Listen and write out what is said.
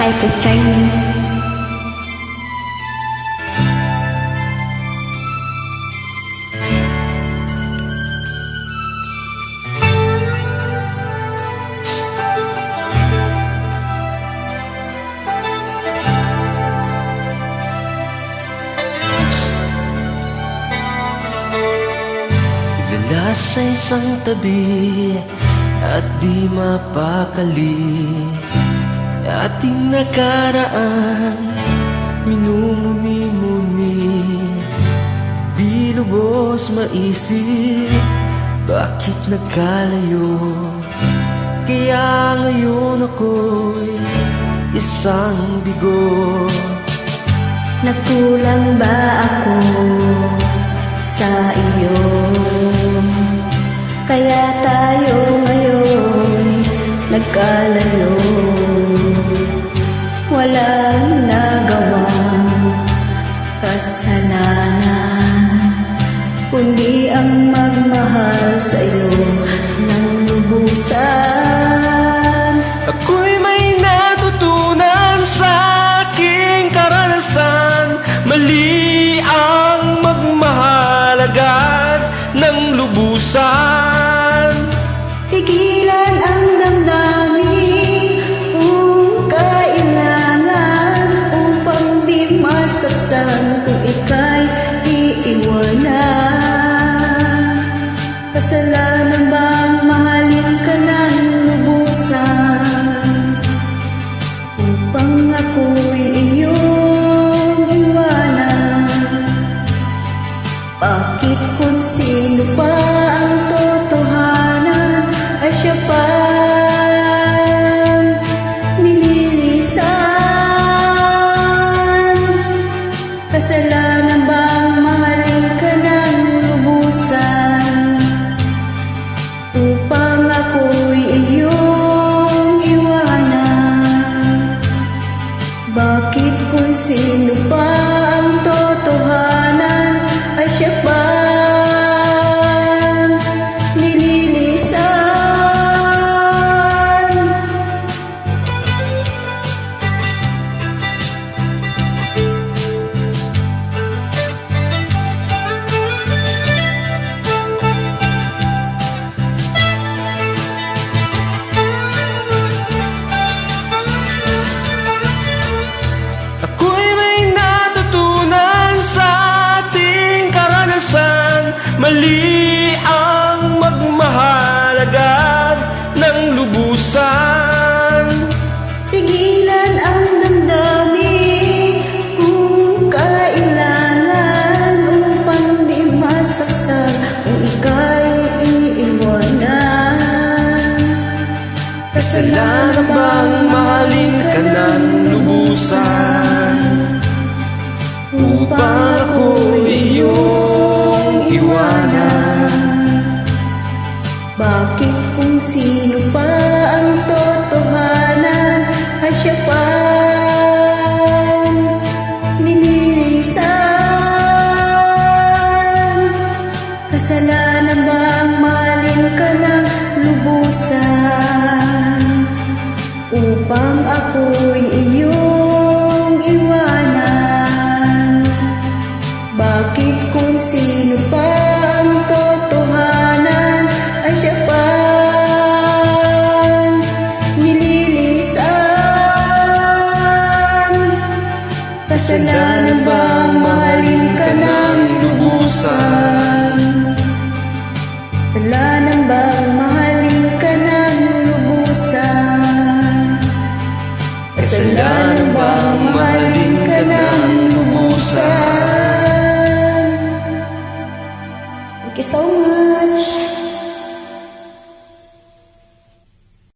Hyper Shiny. Igala sa isang tabi at di mapakali, ating nakaraan minumuni-muni, di lubos maisip bakit nagkalayo. Kaya ngayon ako'y isang bigo. Nagkulang ba ako sa iyo? Kaya tayo ngayon nagkalayo. Walang nagawang kasalanan, kundi ang magmahal sa iyo ng lubusan. Ako'y may natutunan sa aking karanasan, mali ang magmahal agad ng lubusan. Pigilan ang damdamin kung kailangan, upang di masaktan kung ika'y iiwanan. Kasalanan bang mahalin ka ng lubusan, upang ako'y iyong iwanan? Bakit kung sino pa ang totohanan ay siya pang nililisan? Kasalanan bang mahalin ka ng lubusan, upang ako'y iyong iwanan? Bakit kung sino pa ang totohanan ay siya pang nililisan? Ako'y may natutunan sa ating karanasan, mali ang magmahal agad ng lubusan. Pigilan ang damdamin kung kailangan, upang di masaktan kung ika'y iiwanan. Kasalanan bang mahalin ka ng lubusan, upang ako'y iyong iwanan? Bakit kung sino pa ang totohanan ay siya pang nililisan? Kasalanan bang mahalin ka ng lubusan, upang